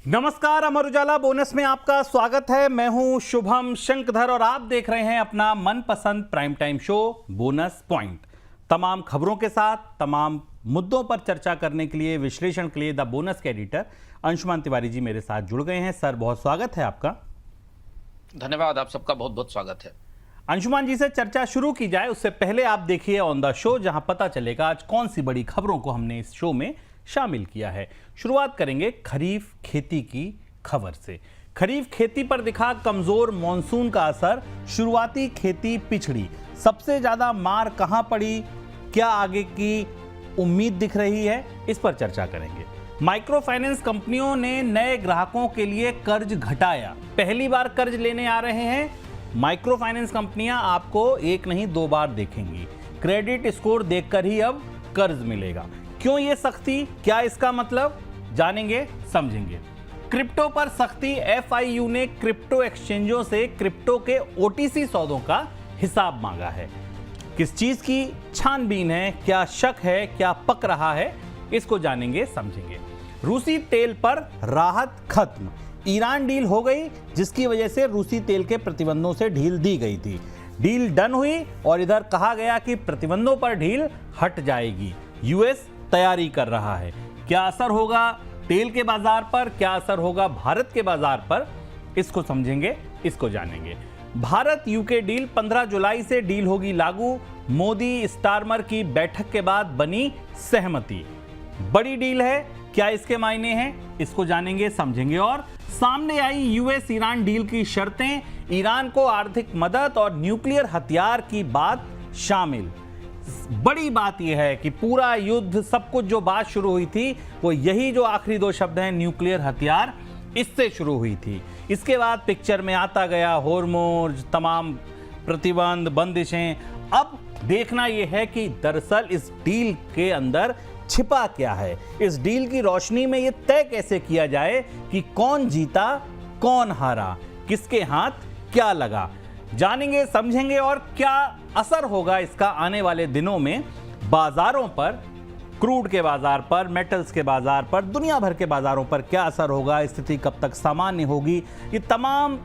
नमस्कार, अमर उजाला बोनस में आपका स्वागत है। मैं हूं शुभम शंकधर और आप देख रहे हैं अपना मनपसंद prime time show bonus point. तमाम खबरों के साथ, तमाम मुद्दों पर चर्चा करने के लिए, विश्लेषण के लिए द बोनस के एडिटर अंशुमान तिवारी जी मेरे साथ जुड़ गए हैं। सर, बहुत स्वागत है आपका। धन्यवाद, आप सबका बहुत बहुत स्वागत है। अंशुमान जी से चर्चा शुरू की जाए उससे पहले आप देखिए ऑन द शो, जहां पता चलेगा आज कौन सी बड़ी खबरों को हमने इस शो में शामिल किया है। शुरुआत करेंगे खरीफ खेती की खबर से। खरीफ खेती पर दिखा कमजोर मॉनसून का असर, शुरुआती खेती पिछड़ी। सबसे ज्यादा मार कहां पड़ी, क्या आगे की उम्मीद दिख रही है, इस पर चर्चा करेंगे। माइक्रो फाइनेंस कंपनियों ने नए ग्राहकों के लिए कर्ज घटाया। पहली बार कर्ज लेने आ रहे हैं माइक्रो फाइनेंस कंपनियां, आपको एक नहीं दो बार देखेंगी। क्रेडिट स्कोर देखकर ही अब कर्ज मिलेगा। क्यों ये सख्ती, क्या इसका मतलब, जानेंगे समझेंगे। क्रिप्टो पर सख्ती, FIU ने क्रिप्टो एक्सचेंजों से क्रिप्टो के OTC सौदों का हिसाब मांगा है। किस चीज की छानबीन है, क्या शक है, क्या पक रहा है, इसको जानेंगे समझेंगे। रूसी तेल पर राहत खत्म, ईरान डील हो गई जिसकी वजह से रूसी तेल के प्रतिबंधों से ढील दी गई थी। डील डन हुई और इधर कहा गया कि प्रतिबंधों पर ढील हट जाएगी। US तैयारी कर रहा है। क्या असर होगा तेल के बाजार पर, क्या असर होगा भारत के बाजार पर, इसको समझेंगे, इसको जानेंगे। भारत UK डील 15 जुलाई से डील होगी लागू। मोदी स्टारमर की बैठक के बाद बनी सहमति। बड़ी डील है, क्या इसके मायने हैं, इसको जानेंगे समझेंगे। और सामने आई US ईरान डील की शर्तें, ईरान को आर्थिक मदद और न्यूक्लियर हथियार की बात शामिल। बड़ी बात यह है कि पूरा युद्ध, सब कुछ जो बात शुरू हुई थी वो यही जो आखिरी दो शब्द हैं न्यूक्लियर हथियार, इससे शुरू हुई थी। इसके बाद पिक्चर में आता गया होर्मुज, तमाम प्रतिबंध, बंदिशें। अब देखना यह है कि दरअसल इस डील के अंदर छिपा क्या है। इस डील की रोशनी में यह तय कैसे किया जाए कि कौन जीता, कौन हारा, किसके हाथ क्या लगा, जानेंगे समझेंगे। और क्या असर होगा इसका आने वाले दिनों में बाजारों पर, क्रूड के बाजार पर, मेटल्स के बाजार पर, दुनिया भर के बाजारों पर क्या असर होगा, स्थिति कब तक सामान्य होगी, ये तमाम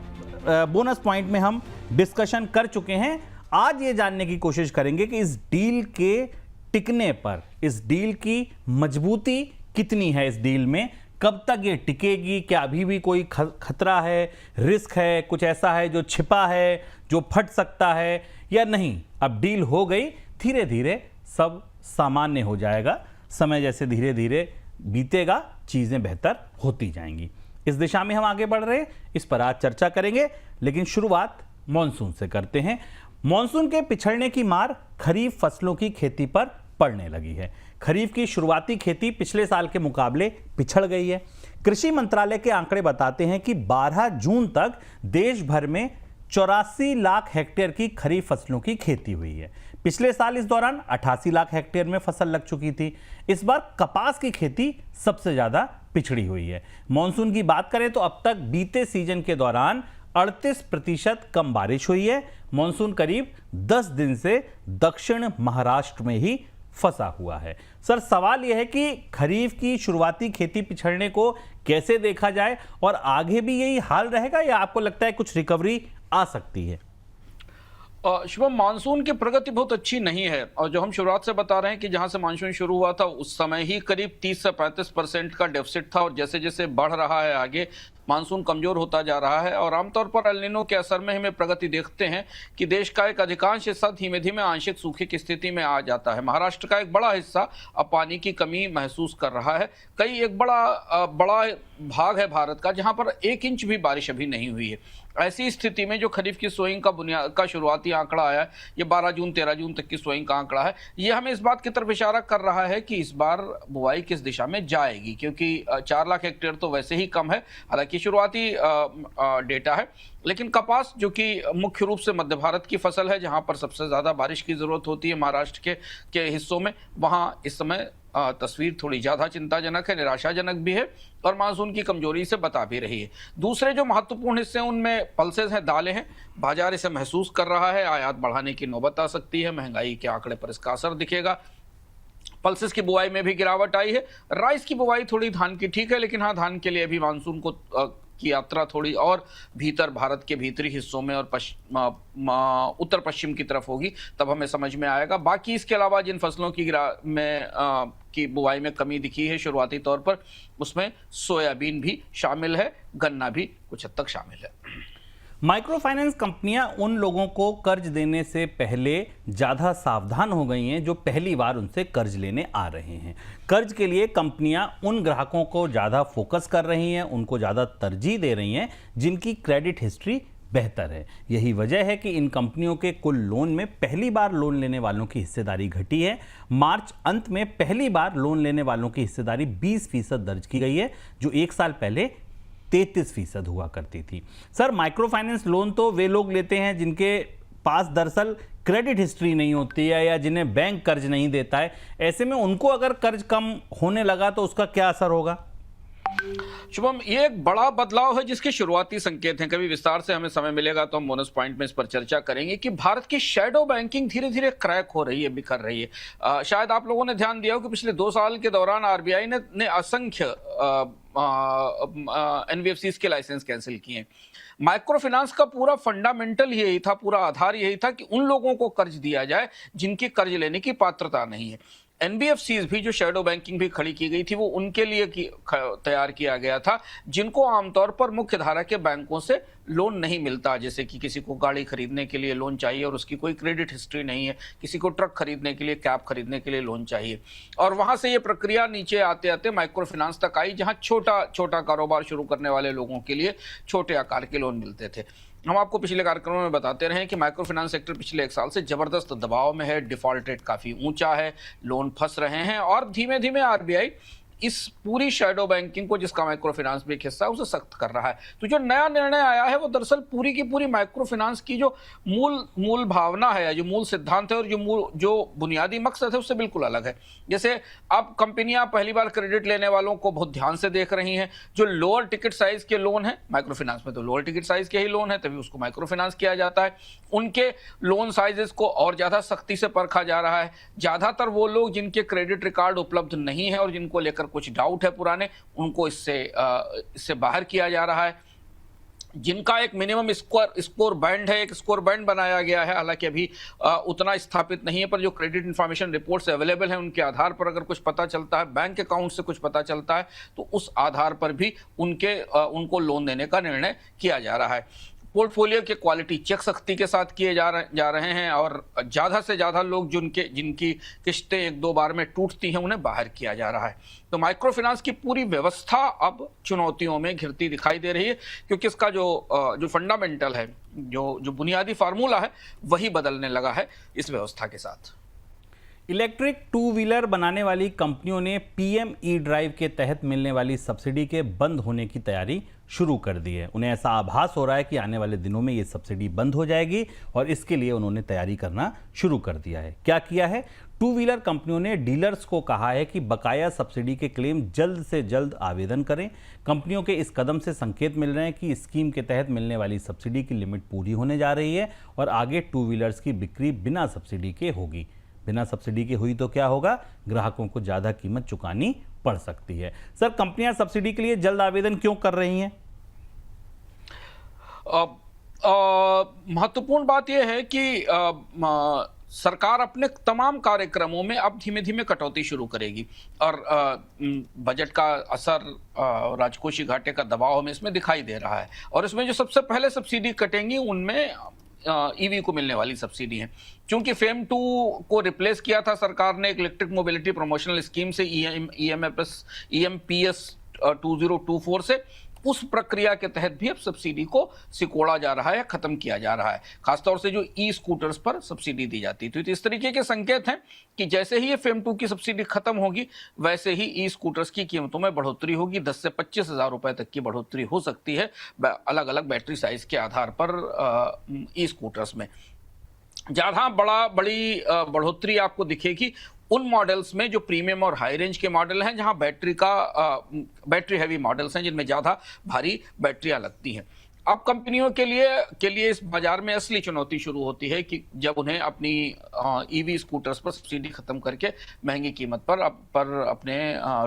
बोनस पॉइंट में हम डिस्कशन कर चुके हैं। आज ये जानने की कोशिश करेंगे कि इस डील के टिकने पर, इस डील की मजबूती कितनी है, इस डील में कब तक ये टिकेगी, क्या अभी भी कोई खतरा है, रिस्क है, कुछ ऐसा है जो छिपा है, जो फट सकता है या नहीं। अब डील हो गई, धीरे धीरे सब सामान्य हो जाएगा। समय जैसे धीरे धीरे बीतेगा, चीजें बेहतर होती जाएंगी। इस दिशा में हम आगे बढ़ रहे हैं, इस पर आज चर्चा करेंगे। लेकिन शुरुआत मॉनसून से करते हैं। मॉनसून के पिछड़ने की मार खरीफ फसलों की खेती पर पड़ने लगी है। खरीफ की शुरुआती खेती पिछले साल के मुकाबले पिछड़ गई है। कृषि मंत्रालय के आंकड़े बताते हैं कि 12 जून तक देश भर में 84 लाख हेक्टेयर की खरीफ फसलों की खेती हुई है। पिछले साल इस दौरान 88 लाख हेक्टेयर में फसल लग चुकी थी। इस बार कपास की खेती सबसे ज्यादा पिछड़ी हुई है। मॉनसून की बात करें तो अब तक बीते सीजन के दौरान 38% कम बारिश हुई है। मॉनसून करीब 10 दिन से दक्षिण महाराष्ट्र में ही फंसा हुआ है। सर, सवाल यह है कि खरीफ की शुरुआती खेती पिछड़ने को कैसे देखा जाए और आगे भी यही हाल रहेगा या आपको लगता है कुछ रिकवरी आ सकती है? शुभम, मानसून की प्रगति बहुत अच्छी नहीं है और जो हम शुरुआत से बता रहे हैं कि जहां से मानसून शुरू हुआ था उस समय ही करीब 30 से 35% का डेफिसिट था और जैसे जैसे बढ़ रहा है आगे मानसून कमजोर होता जा रहा है। और आमतौर पर एल नीनो के असर में हमें प्रगति देखते हैं कि देश का एक अधिकांश हिस्सा धीमे धीमे आंशिक सूखे की स्थिति में आ जाता है। महाराष्ट्र का एक बड़ा हिस्सा अब पानी की कमी महसूस कर रहा है। कई एक बड़ा भाग है भारत का जहां पर 1 इंच भी बारिश अभी नहीं हुई है। ऐसी स्थिति में जो खरीफ की सोइंग का शुरुआती आंकड़ा आया है, ये 12 जून 13 जून तक की सोइंग का आंकड़ा है, ये हमें इस बात की तरफ इशारा कर रहा है कि इस बार बुआई किस दिशा में जाएगी, क्योंकि 4 लाख हेक्टेयर तो वैसे ही कम है, हालांकि शुरुआती डेटा है। लेकिन कपास, जो कि मुख्य रूप से मध्य भारत की फसल है, जहां पर सबसे ज्यादा बारिश की जरूरत होती है महाराष्ट्र के हिस्सों में, वहां इस समय तस्वीर थोड़ी ज्यादा चिंताजनक है, निराशाजनक भी है और मानसून की कमजोरी से बता भी रही है। दूसरे जो महत्वपूर्ण हिस्से हैं उनमें पल्सेस हैं, दालें हैं। बाजार इसे महसूस कर रहा है, आयात बढ़ाने की नौबत आ सकती है, महंगाई के आंकड़े पर इसका असर दिखेगा। पल्सेस की बुआई में भी गिरावट आई है। राइस की बुआई थोड़ी धान की ठीक है, लेकिन हाँ, धान के लिए अभी मानसून की यात्रा थोड़ी और भीतर, भारत के भीतरी हिस्सों में और उत्तर पश्चिम की तरफ होगी, तब हमें समझ में आएगा। बाकी इसके अलावा जिन फसलों की बुआई में कमी दिखी है शुरुआती तौर पर, उसमें सोयाबीन भी शामिल है, गन्ना भी कुछ हद तक शामिल है। माइक्रो फाइनेंस कंपनियां उन लोगों को कर्ज देने से पहले ज़्यादा सावधान हो गई हैं जो पहली बार उनसे कर्ज लेने आ रहे हैं। कर्ज के लिए कंपनियां उन ग्राहकों को ज़्यादा फोकस कर रही हैं, उनको ज़्यादा तरजीह दे रही हैं जिनकी क्रेडिट हिस्ट्री बेहतर है। यही वजह है कि इन कंपनियों के कुल लोन में पहली बार लोन लेने वालों की हिस्सेदारी घटी है। मार्च अंत में पहली बार लोन लेने वालों की हिस्सेदारी 20% दर्ज की गई है, जो एक साल पहले 33% हुआ करती थी। सर, माइक्रो फाइनेंस लोन तो वे लोग लेते हैं जिनके पास दरअसल क्रेडिट हिस्ट्री नहीं होती है या जिन्हें बैंक कर्ज नहीं देता है। ऐसे में उनको अगर कर्ज कम होने लगा तो उसका क्या असर होगा? शुभम, ये एक बड़ा बदलाव है जिसके शुरुआती संकेत हैं। कभी विस्तार से हमें समय मिलेगा तो हम बोनस पॉइंट में इस पर चर्चा करेंगे कि भारत की शैडो बैंकिंग धीरे धीरे क्रैक हो रही है, बिखर रही है। शायद आप लोगों ने ध्यान दिया हो कि पिछले 2 साल के दौरान आरबीआई ने असंख्य एनबीएफसीज के लाइसेंस कैंसिल किए। माइक्रो फाइनेंस का पूरा फंडामेंटल यही था, पूरा आधार यही था कि उन लोगों को कर्ज दिया जाए जिनकी कर्ज लेने की पात्रता नहीं है। एनबीएफसीज भी, जो शैडो बैंकिंग भी खड़ी की गई थी, वो उनके लिए तैयार किया गया था जिनको आमतौर पर मुख्य धारा के बैंकों से लोन नहीं मिलता। जैसे कि किसी को गाड़ी खरीदने के लिए लोन चाहिए और उसकी कोई क्रेडिट हिस्ट्री नहीं है, किसी को ट्रक खरीदने के लिए, कैब खरीदने के लिए लोन चाहिए। और वहां से ये प्रक्रिया नीचे आते आते माइक्रो फाइनेंस तक आई, जहां छोटा छोटा कारोबार शुरू करने वाले लोगों के लिए छोटे आकार के लोन मिलते थे। हम आपको पिछले कार्यक्रमों में बताते रहे कि माइक्रो फाइनेंस सेक्टर पिछले 1 साल से जबरदस्त दबाव में है, डिफॉल्ट रेट काफी ऊंचा है, लोन फंस रहे हैं और धीमे धीमे आरबीआई इस पूरी शैडो बैंकिंग को, जिसका माइक्रो फाइनेंस भी एक हिस्सा है, उसे सख्त कर रहा है। तो जो नया निर्णय आया है वो दरअसल पूरी की पूरी माइक्रो फाइनेंस की जो मूल भावना है, जो मूल सिद्धांत है और जो बुनियादी मकसद है, उससे बिल्कुल अलग है। जैसे अब कंपनियां पहली बार क्रेडिट लेने वालों को बहुत ध्यान से देख रही हैं। जो लोअर टिकट साइज के लोन है, माइक्रो फाइनेंस में तो लोअर टिकट साइज के ही लोन है, तभी उसको माइक्रो फाइनेंस किया जाता है। उनके लोन साइजेस को और ज्यादा सख्ती से परखा जा रहा है। ज्यादातर वो लोग जिनके क्रेडिट रिकॉर्ड उपलब्ध नहीं है और जिनको लेकर कुछ डाउट है पुराने, उनको इससे बाहर किया जा रहा है। जिनका एक मिनिमम स्कोर बैंड है, एक स्कोर बैंड बनाया गया है, हालांकि अभी उतना स्थापित नहीं है, पर जो क्रेडिट इंफॉर्मेशन रिपोर्ट्स अवेलेबल हैं उनके आधार पर अगर कुछ पता चलता है, बैंक अकाउंट से कुछ पता चलता है, तो उस आधार पर भी उनको लोन देने का निर्णय किया जा रहा है। पोर्टफोलियो के क्वालिटी चेक सख्ती के साथ किए जा रहे हैं और ज़्यादा से ज़्यादा लोग जिनकी किस्तें 1-2 बार में टूटती हैं, उन्हें बाहर किया जा रहा है। तो माइक्रो फाइनेंस की पूरी व्यवस्था अब चुनौतियों में घिरती दिखाई दे रही है, क्योंकि इसका जो फंडामेंटल है, जो बुनियादी फार्मूला है, वही बदलने लगा है इस व्यवस्था के साथ। इलेक्ट्रिक 2 व्हीलर बनाने वाली कंपनियों ने पीएम ई ड्राइव के तहत मिलने वाली सब्सिडी के बंद होने की तैयारी शुरू कर दी है। उन्हें ऐसा आभास हो रहा है कि आने वाले दिनों में ये सब्सिडी बंद हो जाएगी और इसके लिए उन्होंने तैयारी करना शुरू कर दिया है। क्या किया है? 2 व्हीलर कंपनियों ने डीलर्स को कहा है कि बकाया सब्सिडी के क्लेम जल्द से जल्द आवेदन करें। कंपनियों के इस कदम से संकेत मिल रहे हैं कि स्कीम के तहत मिलने वाली सब्सिडी की लिमिट पूरी होने जा रही है और आगे 2 व्हीलर्स की बिक्री बिना सब्सिडी के होगी। बिना सब्सिडी के हुई तो क्या होगा? ग्राहकों को ज़्यादा कीमत चुकानी पड़ सकती है। सर, कंपनियां सब्सिडी के लिए जल्द आवेदन क्यों कर रही हैं? महत्वपूर्ण बात यह है कि सरकार अपने तमाम कार्यक्रमों में अब धीमे धीमे कटौती शुरू करेगी और बजट का असर, राजकोषीय घाटे का दबाव हमें इसमें दिखाई दे रहा है। और इसमें जो सबसे पहले सब्सिडी कटेंगी उनमें ईवी को मिलने वाली सब्सिडी है। क्योंकि फेम 2 को रिप्लेस किया था सरकार ने इलेक्ट्रिक मोबिलिटी प्रमोशनल स्कीम से, EMPS 2024 से, उस प्रक्रिया के तहत भी अब सब्सिडी को सिकोड़ा जा रहा है, खत्म किया जा रहा है। खासतौर से जो ई स्कूटर्स पर सब्सिडी दी जाती थी। तो इस तरीके के संकेत हैं कि जैसे ही ये फेम 2 की सब्सिडी खत्म होगी, वैसे ही ई स्कूटर्स की कीमतों में बढ़ोतरी होगी। 10 से 25 हज़ार रुपए तक की बढ़ोतरी हो सकती है अलग अलग बैटरी साइज के आधार पर ई स्कूटर्स में। ज़्यादा बड़ी बढ़ोतरी आपको दिखेगी उन मॉडल्स में जो प्रीमियम और हाई रेंज के मॉडल हैं, जहां बैटरी हैवी मॉडल्स हैं जिनमें ज़्यादा भारी बैटरियां लगती हैं। अब कंपनियों के लिए इस बाजार में असली चुनौती शुरू होती है कि जब उन्हें अपनी ईवी स्कूटर्स पर सब्सिडी खत्म करके महंगी कीमत पर अपने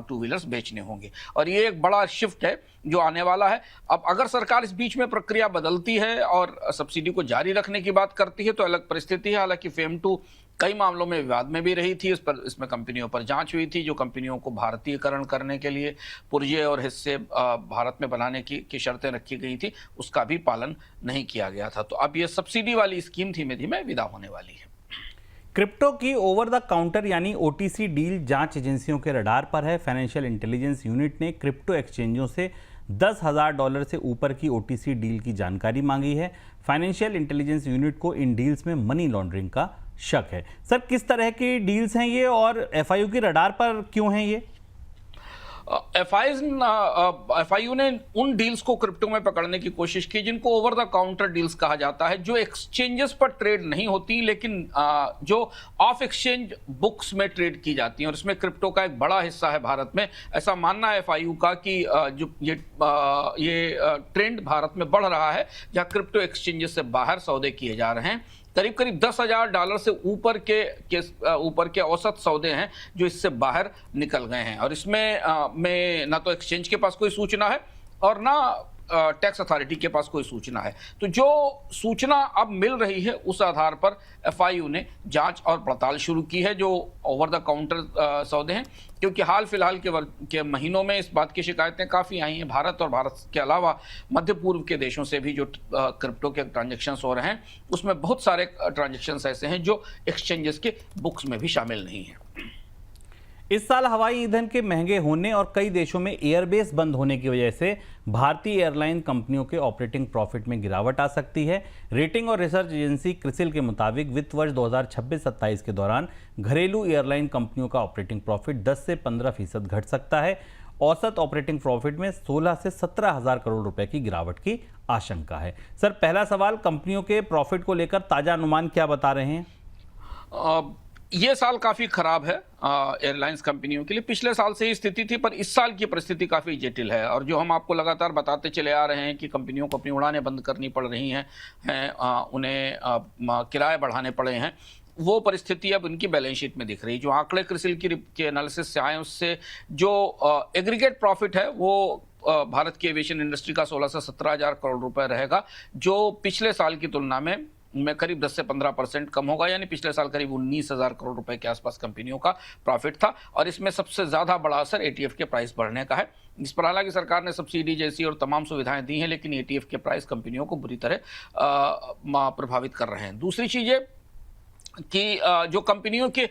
टू व्हीलर्स बेचने होंगे। और ये एक बड़ा शिफ्ट है जो आने वाला है। अब अगर सरकार इस बीच में प्रक्रिया बदलती है और सब्सिडी को जारी रखने की बात करती है तो अलग परिस्थिति है। हालांकि फेम 2 कई मामलों में विवाद में भी रही थी। इसमें कंपनियों पर जांच हुई थी, जो कंपनियों को भारतीयकरण करने के लिए पुर्जे और हिस्से भारत में बनाने की शर्तें रखी गई थी, उसका भी पालन नहीं किया गया था। तो अब ये सब्सिडी वाली स्कीम धीमे धीमे विदा होने वाली है। क्रिप्टो की ओवर द काउंटर यानी ओटीसी डील जांच एजेंसियों के रडार पर है। फाइनेंशियल इंटेलिजेंस यूनिट ने क्रिप्टो एक्सचेंजों से $10,000 से ऊपर की ओटीसी डील की जानकारी मांगी है। फाइनेंशियल इंटेलिजेंस यूनिट को इन डील्स में मनी लॉन्ड्रिंग का शक है। सर, किस तरह की डील्स हैं ये और एफआईयू की रडार पर क्यों हैं ये? एफआईयू ने उन डील्स को क्रिप्टो में पकड़ने की कोशिश की जिनको ओवर द काउंटर डील्स कहा जाता है, जो एक्सचेंजेस पर ट्रेड नहीं होती लेकिन जो ऑफ एक्सचेंज बुक्स में ट्रेड की जाती हैं। और इसमें क्रिप्टो का एक बड़ा हिस्सा है भारत में। ऐसा मानना है एफआईयू का कि जो ये ट्रेंड भारत में बढ़ रहा है, जहां क्रिप्टो एक्सचेंजेस से बाहर सौदे किए जा रहे हैं। करीब करीब $10,000 से ऊपर के औसत सौदे हैं जो इससे बाहर निकल गए हैं। और इसमें में ना तो एक्सचेंज के पास कोई सूचना है और ना टैक्स अथॉरिटी के पास कोई सूचना है। तो जो सूचना अब मिल रही है उस आधार पर एफआईयू ने जांच और पड़ताल शुरू की है जो ओवर द काउंटर सौदे हैं, क्योंकि हाल फिलहाल के महीनों में इस बात की शिकायतें काफ़ी आई हैं। भारत और भारत के अलावा मध्य पूर्व के देशों से भी जो क्रिप्टो के ट्रांजैक्शंस हो रहे हैं उसमें बहुत सारे ट्रांजैक्शंस ऐसे हैं जो एक्सचेंजेस के बुक्स में भी शामिल नहीं हैं। इस साल हवाई ईंधन के महंगे होने और कई देशों में एयरबेस बंद होने की वजह से भारतीय एयरलाइन कंपनियों के ऑपरेटिंग प्रॉफिट में गिरावट आ सकती है। रेटिंग और रिसर्च एजेंसी क्रिसिल के मुताबिक वित्त वर्ष 2026-27 के दौरान घरेलू एयरलाइन कंपनियों का ऑपरेटिंग प्रॉफिट 10 से 15% घट सकता है। औसत ऑपरेटिंग प्रॉफिट में 16 से 17 हजार करोड़ रुपए की गिरावट की आशंका है। सर, पहला सवाल, कंपनियों के प्रॉफिट को लेकर ताजा अनुमान क्या बता रहे हैं? ये साल काफ़ी खराब है एयरलाइंस कंपनियों के लिए। पिछले साल से ही स्थिति थी, पर इस साल की परिस्थिति काफ़ी जटिल है। और जो हम आपको लगातार बताते चले आ रहे हैं कि कंपनियों को अपनी उड़ानें बंद करनी पड़ रही हैं, उन्हें किराए बढ़ाने पड़े हैं, वो परिस्थिति अब उनकी बैलेंस शीट में दिख रही है। जो आंकड़े क्रिसिल के एनालिसिस से आए उससे जो एग्रीगेट प्रॉफिट है वो भारत की एविएशन इंडस्ट्री का 16 से 17 हजार करोड़ रुपए रहेगा, जो पिछले साल की तुलना में करीब 10 से 15% कम होगा। यानी पिछले साल करीब 19,000 करोड़ रुपए के आसपास कंपनियों का प्रॉफिट था। और इसमें सबसे ज़्यादा बड़ा असर एटीएफ के प्राइस बढ़ने का है। इस पर हालांकि सरकार ने सब्सिडी जैसी और तमाम सुविधाएं दी हैं, लेकिन एटीएफ के प्राइस कंपनियों को बुरी तरह प्रभावित कर रहे हैं। दूसरी चीज़ ये कि जो कंपनियों के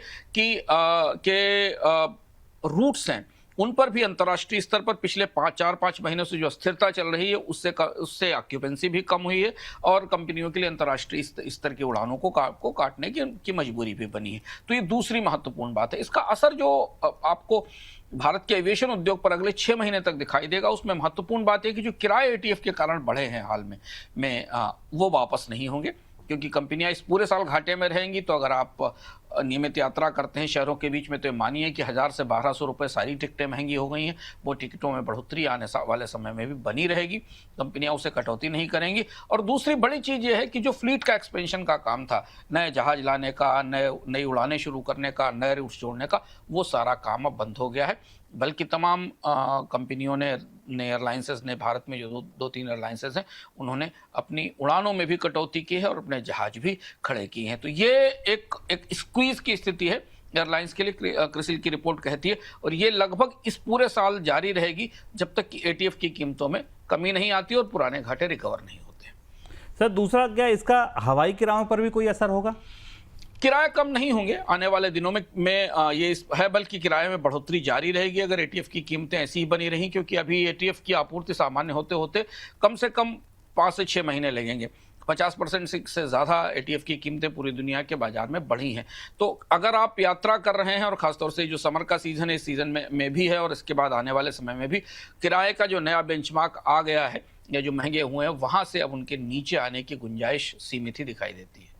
रूट्स हैं उन पर भी अंतर्राष्ट्रीय स्तर पर पिछले 4-5 महीनों से जो अस्थिरता चल रही है उससे ऑक्यूपेंसी भी कम हुई है और कंपनियों के लिए अंतर्राष्ट्रीय स्तर की उड़ानों को काटने की मजबूरी भी बनी है। तो ये दूसरी महत्वपूर्ण बात है। इसका असर जो आपको भारत के एविएशन उद्योग पर अगले 6 महीने तक दिखाई देगा, उसमें महत्वपूर्ण बात है कि जो किराए एटीएफ के कारण बढ़े हैं हाल में वो वापस नहीं होंगे, क्योंकि कंपनियां इस पूरे साल घाटे में रहेंगी। तो अगर आप नियमित यात्रा करते हैं शहरों के बीच में तो मानिए कि 1000 से 1200 रुपये सारी टिकटें महंगी हो गई हैं। वो टिकटों में बढ़ोतरी आने वाले समय में भी बनी रहेगी, कंपनियां उसे कटौती नहीं करेंगी। और दूसरी बड़ी चीज़ ये है कि जो फ्लीट का एक्सपेंशन का काम था, नए जहाज लाने का, नई उड़ानें शुरू करने का, नए रूट्स जोड़ने का, वो सारा काम अब बंद हो गया है। बल्कि तमाम कंपनियों ने एयरलाइंसेस ने, भारत में जो 2-3 एयरलाइंसेस हैं, उन्होंने अपनी उड़ानों में भी कटौती की है और अपने जहाज भी खड़े किए हैं। तो ये एक स्क्वीज की स्थिति है एयरलाइंस के लिए, क्रिसिल की रिपोर्ट कहती है। और ये लगभग इस पूरे साल जारी रहेगी जब तक कि एटीएफ की कीमतों में कमी नहीं आती और पुराने घाटे रिकवर नहीं होते। सर, दूसरा क्या इसका हवाई किरायों पर भी कोई असर होगा? किराए कम नहीं होंगे आने वाले दिनों में ये है, बल्कि किराए में बढ़ोतरी जारी रहेगी अगर एटीएफ की कीमतें ऐसी ही बनी रहीं, क्योंकि अभी एटीएफ की आपूर्ति सामान्य होते होते कम से कम 5 से 6 महीने लगेंगे। 50% से ज़्यादा एटीएफ की कीमतें पूरी दुनिया के बाजार में बढ़ी हैं। तो अगर आप यात्रा कर रहे हैं और ख़ासतौर से जो समर का सीज़न है, इस सीज़न में भी है और इसके बाद आने वाले समय में भी किराए का जो नया बेंचमार्क आ गया है या जो महंगे हुए हैं, वहाँ से अब उनके नीचे आने की गुंजाइश सीमित ही दिखाई देती है।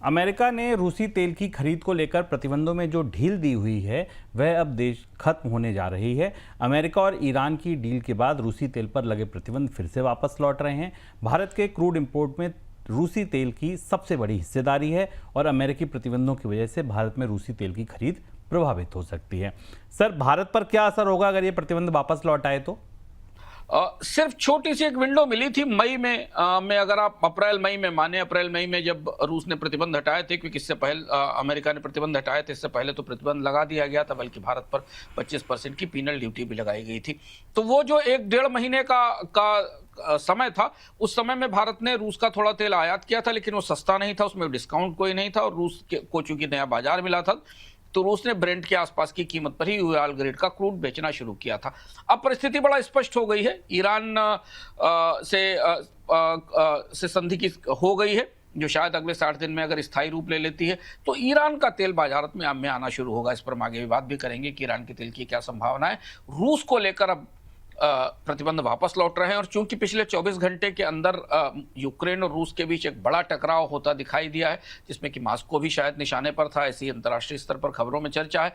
अमेरिका ने रूसी तेल की खरीद को लेकर प्रतिबंधों में जो ढील दी हुई है वह अब देश खत्म होने जा रही है। अमेरिका और ईरान की डील के बाद रूसी तेल पर लगे प्रतिबंध फिर से वापस लौट रहे हैं। भारत के क्रूड इंपोर्ट में रूसी तेल की सबसे बड़ी हिस्सेदारी है और अमेरिकी प्रतिबंधों की वजह से भारत में रूसी तेल की खरीद प्रभावित हो सकती है। सर, भारत पर क्या असर होगा अगर ये प्रतिबंध वापस लौट आए तो? सिर्फ छोटी सी एक विंडो मिली थी मई में अगर आप अप्रैल मई में माने, अप्रैल मई में जब रूस ने प्रतिबंध हटाए थे, क्योंकि इससे पहले अमेरिका ने प्रतिबंध हटाए थे, इससे पहले तो प्रतिबंध लगा दिया गया था, बल्कि भारत पर 25% की पीनल ड्यूटी भी लगाई गई थी। तो वो जो 1-1.5 महीने का समय था, उस समय में भारत ने रूस का थोड़ा तेल आयात किया था, लेकिन वो सस्ता नहीं था, उसमें डिस्काउंट कोई नहीं था और रूस को चूंकि नया बाजार मिला था तो रूस ने ब्रेंट के आसपास की कीमत पर ही यूराल ग्रेड का क्रूड बेचना शुरू किया था। अब परिस्थिति बड़ा स्पष्ट हो गई है, ईरान से संधि की हो गई है, जो शायद अगले 60 दिन में अगर स्थायी रूप ले लेती है तो ईरान का तेल बाजार में आना शुरू होगा। इस पर हम आगे भी बात भी करेंगे कि ईरान के तेल की क्या संभावना है। रूस को लेकर अब प्रतिबंध वापस लौट रहे हैं और चूंकि पिछले 24 घंटे के अंदर यूक्रेन और रूस के बीच एक बड़ा टकराव होता दिखाई दिया है, जिसमें कि मॉस्को भी शायद निशाने पर था, ऐसी अंतर्राष्ट्रीय स्तर पर खबरों में चर्चा है।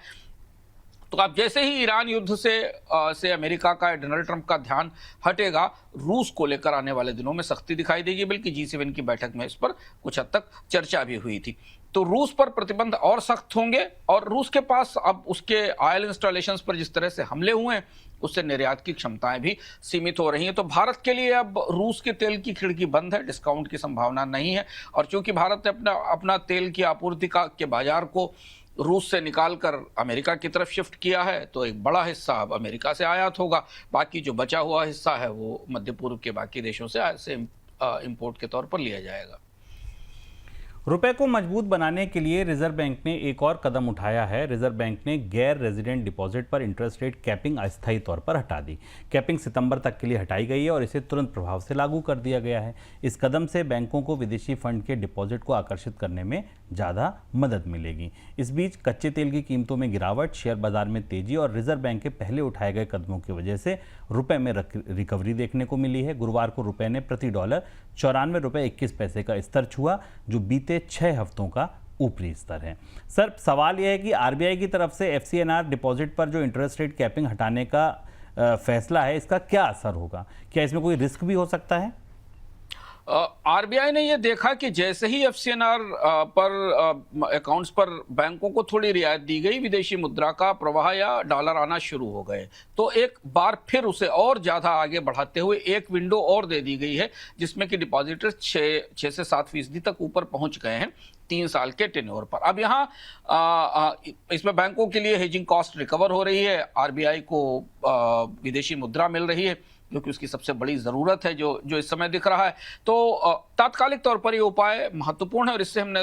तो अब जैसे ही ईरान युद्ध से अमेरिका का, डोनाल्ड ट्रंप का ध्यान हटेगा, रूस को लेकर आने वाले दिनों में सख्ती दिखाई देगी, बल्कि G7 की बैठक में इस पर कुछ हद तक चर्चा भी हुई थी। तो रूस पर प्रतिबंध और सख्त होंगे और रूस के पास अब उसके ऑयल इंस्टॉलेशंस पर जिस तरह से हमले हुए हैं, उससे निर्यात की क्षमताएं भी सीमित हो रही हैं। तो भारत के लिए अब रूस के तेल की खिड़की बंद है, डिस्काउंट की संभावना नहीं है। और चूंकि भारत ने अपना तेल की आपूर्ति के बाजार को रूस से निकालकर अमेरिका की तरफ शिफ्ट किया है, तो एक बड़ा हिस्सा अब अमेरिका से आयात होगा, बाकी जो बचा हुआ हिस्सा है वो मध्य पूर्व के बाकी देशों से इंपोर्ट के तौर पर लिया जाएगा। रुपए को मजबूत बनाने के लिए रिजर्व बैंक ने एक और कदम उठाया है। रिजर्व बैंक ने गैर रेजिडेंट डिपॉजिट पर इंटरेस्ट रेट कैपिंग अस्थायी तौर पर हटा दी। कैपिंग सितंबर तक के लिए हटाई गई है और इसे तुरंत प्रभाव से लागू कर दिया गया है। इस कदम से बैंकों को विदेशी फंड के डिपॉजिट को आकर्षित करने में ज़्यादा मदद मिलेगी। इस बीच कच्चे तेल की कीमतों में गिरावट, शेयर बाजार में तेजी और रिजर्व बैंक के पहले उठाए गए कदमों की वजह से रुपए में रिकवरी देखने को मिली है। गुरुवार को रुपए ने प्रति डॉलर 94 रुपये 21 पैसे का स्तर छुआ, जो बीते 6 हफ्तों का ऊपरी स्तर है। सर, सवाल यह है कि आरबीआई की तरफ से एफसीएनआर डिपॉजिट पर जो इंटरेस्ट रेट कैपिंग हटाने का फैसला है, इसका क्या असर होगा? क्या इसमें कोई रिस्क भी हो सकता है? आरबीआई ने यह देखा कि जैसे ही एफसीएनआर पर अकाउंट्स पर बैंकों को थोड़ी रियायत दी गई, विदेशी मुद्रा का प्रवाह या डॉलर आना शुरू हो गए, तो एक बार फिर उसे और ज़्यादा आगे बढ़ाते हुए एक विंडो और दे दी गई है, जिसमें कि डिपॉजिटर्स 6 से 7% तक ऊपर पहुंच गए हैं 3 साल के टेन्योर पर। अब यहाँ इसमें बैंकों के लिए हेजिंग कॉस्ट रिकवर हो रही है, आरबीआई को विदेशी मुद्रा मिल रही है, क्योंकि उसकी सबसे बड़ी ज़रूरत है जो इस समय दिख रहा है। तो तात्कालिक तौर पर ये उपाय महत्वपूर्ण है और इससे हमने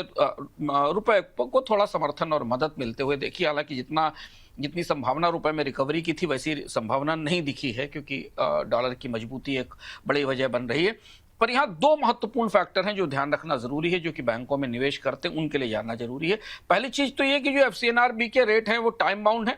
रुपए को थोड़ा समर्थन और मदद मिलते हुए देखी। हालांकि जितनी संभावना रुपए में रिकवरी की थी, वैसी संभावना नहीं दिखी है, क्योंकि डॉलर की मजबूती एक बड़ी वजह बन रही है। पर यहाँ 2 महत्वपूर्ण फैक्टर हैं जो ध्यान रखना जरूरी है, जो कि बैंकों में निवेश करते हैं उनके लिए जानना जरूरी है। पहली चीज तो ये कि जो एफसीएनआरबी के रेट हैं वो टाइम बाउंड है,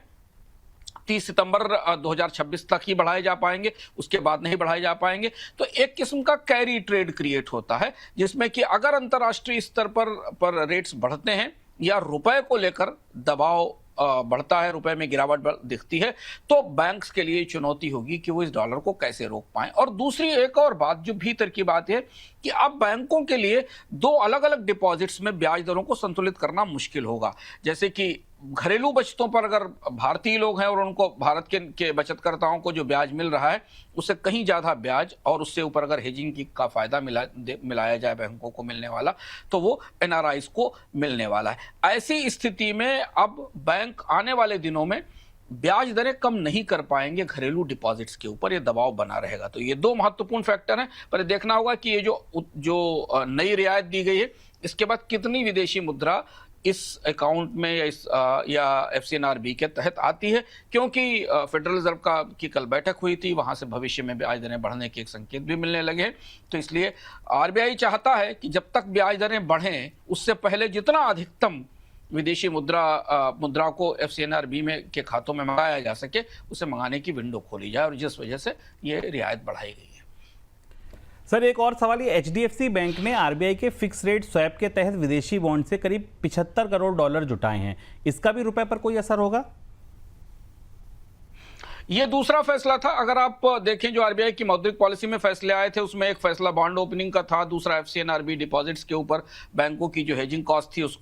30 सितंबर 2026 तक ही बढ़ाए जा पाएंगे, उसके बाद नहीं बढ़ाए जा पाएंगे। तो एक किस्म का कैरी ट्रेड क्रिएट होता है, जिसमें कि अगर अंतर्राष्ट्रीय स्तर पर रेट्स बढ़ते हैं या रुपए को लेकर दबाव बढ़ता है, रुपए में गिरावट दिखती है, तो बैंक्स के लिए चुनौती होगी कि वो इस डॉलर को कैसे रोक पाएं। और दूसरी एक और बात जो भीतर की बात है कि अब बैंकों के लिए 2 अलग अलग डिपॉजिट्स में ब्याज दरों को संतुलित करना मुश्किल होगा। जैसे कि घरेलू बचतों पर अगर भारतीय लोग हैं और उनको भारत के बचतकर्ताओं को जो ब्याज मिल रहा है उससे कहीं ज़्यादा ब्याज, और उससे ऊपर अगर हेजिंग का फायदा मिलाया जाए बैंकों को मिलने वाला, तो वो एनआरआईज को मिलने वाला है। ऐसी स्थिति में अब बैंक आने वाले दिनों में ब्याज दरें कम नहीं कर पाएंगे घरेलू डिपॉजिट्स के ऊपर, ये दबाव बना रहेगा। तो ये 2 महत्वपूर्ण फैक्टर हैं। पर देखना होगा कि ये जो नई रियायत दी गई है, इसके बाद कितनी विदेशी मुद्रा इस अकाउंट में या एफसीएनआरबी के तहत आती है, क्योंकि फेडरल रिजर्व की कल बैठक हुई थी, वहां से भविष्य में ब्याज दरें बढ़ने के एक संकेत भी मिलने लगे हैं। तो इसलिए आरबीआई चाहता है कि जब तक ब्याज दरें बढ़ें, उससे पहले जितना अधिकतम विदेशी मुद्रा को एफसीएनआरबी में के खातों में मंगाया जा सके, उसे मंगाने की विंडो खोली जाए, और जिस वजह से ये रियायत बढ़ाई गई है। सर एक और सवाल, ये एचडीएफसी बैंक ने आरबीआई के फिक्स रेट स्वैप के तहत विदेशी बॉन्ड से करीब 75 करोड़ डॉलर जुटाए हैं, इसका भी रुपए पर कोई असर होगा? ये दूसरा फैसला था। अगर आप देखें जो आरबीआई की मौद्रिक पॉलिसी में फैसले आए थे उसमें एक फैसला बॉन्ड ओपनिंग का था, दूसरा एफसीएनआरबी डिपॉजिट्स के ऊपर बैंकों की जो हेजिंग कॉस्ट थी उस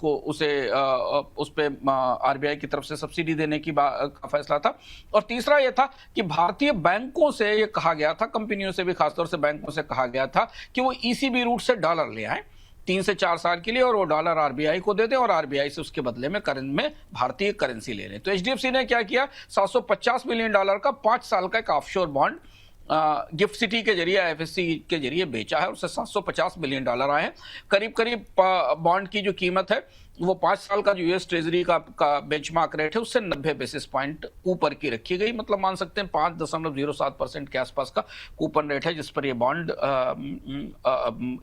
पे आरबीआई की तरफ से सब्सिडी देने का फैसला था, और तीसरा ये था कि भारतीय बैंकों से ये कहा गया था, कंपनियों से भी खासतौर से बैंकों से कहा गया था कि वो ईसीबी रूट से डॉलर ले आए 3 से 4 साल के लिए, और वो डॉलर आरबीआई को दे दें और आरबीआई से उसके बदले में भारतीय करेंसी ले लें। तो एचडीएफसी ने क्या किया, $750 मिलियन का 5 साल का एक ऑफशोर बॉन्ड गिफ्ट सिटी के जरिए, आईएफएससी के जरिए बेचा है, उससे $750 मिलियन आए हैं। करीब करीब बॉन्ड की जो कीमत है वो 5 साल का जो यूएस ट्रेजरी का बेंचमार्क रेट है उससे 90 बेसिस पॉइंट ऊपर की रखी गई, मतलब मान सकते हैं 5.07% के आसपास का कूपन रेट है जिस पर ये बॉन्ड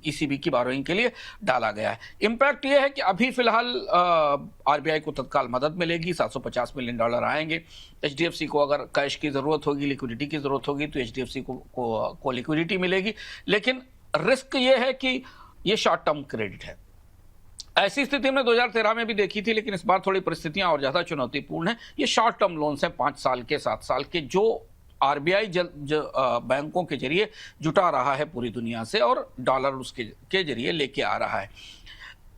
ईसीबी की बोरोइंग के लिए डाला गया है। इम्पैक्ट ये है कि अभी फिलहाल आरबीआई को तत्काल मदद मिलेगी, $750 मिलियन आएंगे। एचडीएफसी को अगर कैश की जरूरत होगी, लिक्विडिटी की जरूरत होगी तो एचडीएफसी को लिक्विडिटी मिलेगी, लेकिन रिस्क ये है कि ये शॉर्ट टर्म क्रेडिट है। ऐसी स्थिति में 2013 में भी देखी थी, लेकिन इस बार थोड़ी परिस्थितियां और ज्यादा चुनौतीपूर्ण हैं। ये शॉर्ट टर्म लोन्स हैं 5 साल के 7 साल के, जो आरबीआई बैंकों के जरिए जुटा रहा है पूरी दुनिया से और डॉलर उसके जरिए लेके आ रहा है।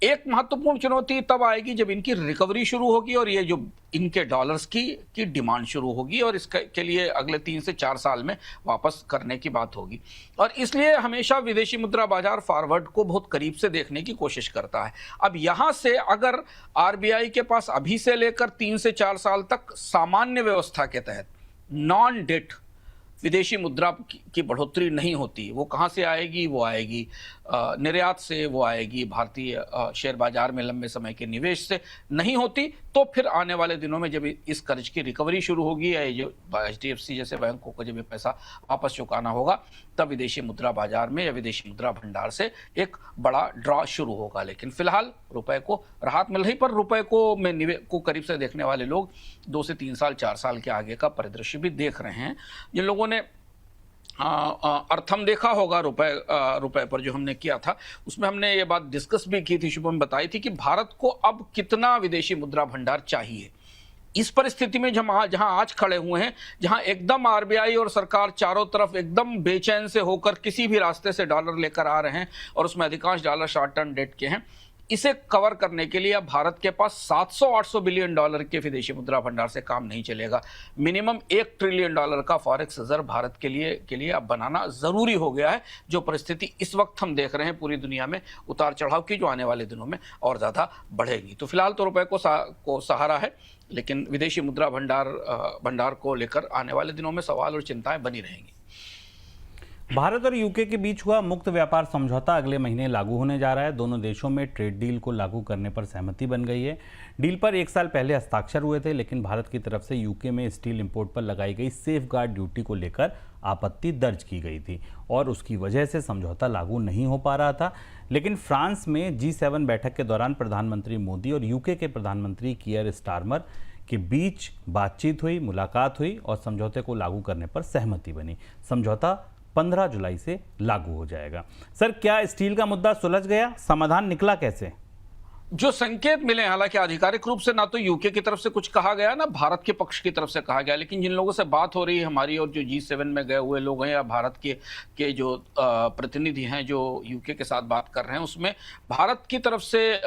एक महत्वपूर्ण चुनौती तब आएगी जब इनकी रिकवरी शुरू होगी और ये जो इनके डॉलर्स की डिमांड शुरू होगी, और इसके लिए अगले 3 से 4 साल में वापस करने की बात होगी। और इसलिए हमेशा विदेशी मुद्रा बाजार फॉरवर्ड को बहुत करीब से देखने की कोशिश करता है। अब यहां से अगर आरबीआई के पास अभी से लेकर 3 से 4 साल तक सामान्य व्यवस्था के तहत नॉन डेट विदेशी मुद्रा की बढ़ोतरी नहीं होती, वो कहाँ से आएगी? वो आएगी निर्यात से, वो आएगी भारतीय शेयर बाजार में लंबे समय के निवेश से। नहीं होती तो फिर आने वाले दिनों में जब इस कर्ज की रिकवरी शुरू होगी या जो एचडीएफसी जैसे बैंकों को जब ये पैसा वापस चुकाना होगा, तब विदेशी मुद्रा बाजार में या विदेशी मुद्रा भंडार से एक बड़ा ड्रॉ शुरू होगा। लेकिन फिलहाल रुपए को राहत मिल रही, पर रुपए को करीब से देखने वाले लोग 2 से 3 साल 4 साल के आगे का परिदृश्य भी देख रहे हैं। जिन लोगों ने अर्थम देखा होगा रुपए पर जो हमने किया था, उसमें हमने ये बात डिस्कस भी की थी, शुभम बताई थी कि भारत को अब कितना विदेशी मुद्रा भंडार चाहिए। इस परिस्थिति में जहां आज खड़े हुए हैं, जहां एकदम आरबीआई और सरकार चारों तरफ एकदम बेचैन से होकर किसी भी रास्ते से डॉलर लेकर आ रहे हैं और उसमें अधिकांश डॉलर शॉर्ट टर्म डेट के हैं, इसे कवर करने के लिए अब भारत के पास $700-800 बिलियन के विदेशी मुद्रा भंडार से काम नहीं चलेगा। मिनिमम $1 ट्रिलियन का फॉरेक्स रिजर्व भारत के लिए अब बनाना जरूरी हो गया है। जो परिस्थिति इस वक्त हम देख रहे हैं पूरी दुनिया में उतार चढ़ाव की, जो आने वाले दिनों में और ज्यादा बढ़ेगी। तो फिलहाल तो रुपए को सहारा है, लेकिन विदेशी मुद्रा भंडार को लेकर आने वाले दिनों में सवाल और चिंताएं बनी रहेंगी। भारत और यूके के बीच हुआ मुक्त व्यापार समझौता अगले महीने लागू होने जा रहा है। दोनों देशों में ट्रेड डील को लागू करने पर सहमति बन गई है। डील पर 1 साल पहले हस्ताक्षर हुए थे, लेकिन भारत की तरफ से यूके में स्टील इंपोर्ट पर लगाई गई सेफगार्ड ड्यूटी को लेकर आपत्ति दर्ज की गई थी और उसकी वजह से समझौता लागू नहीं हो पा रहा था। लेकिन फ्रांस में G7 बैठक के दौरान प्रधानमंत्री मोदी और यूके के प्रधानमंत्री कीयर स्टारमर के बीच बातचीत हुई, मुलाकात हुई और समझौते को लागू करने पर सहमति बनी। समझौता 15 जुलाई से लागू हो जाएगा। सर, क्या स्टील का मुद्दा सुलझ गया? समाधान निकला कैसे? जो संकेत मिले, हालांकि आधिकारिक रूप से ना तो यूके की तरफ से कुछ कहा गया ना भारत के पक्ष की तरफ से कहा गया, लेकिन जिन लोगों से बात हो रही है हमारी और जो G7 में गए हुए लोग हैं या भारत के जो प्रतिनिधि हैं जो यूके के साथ बात कर रहे हैं, उसमें भारत की तरफ से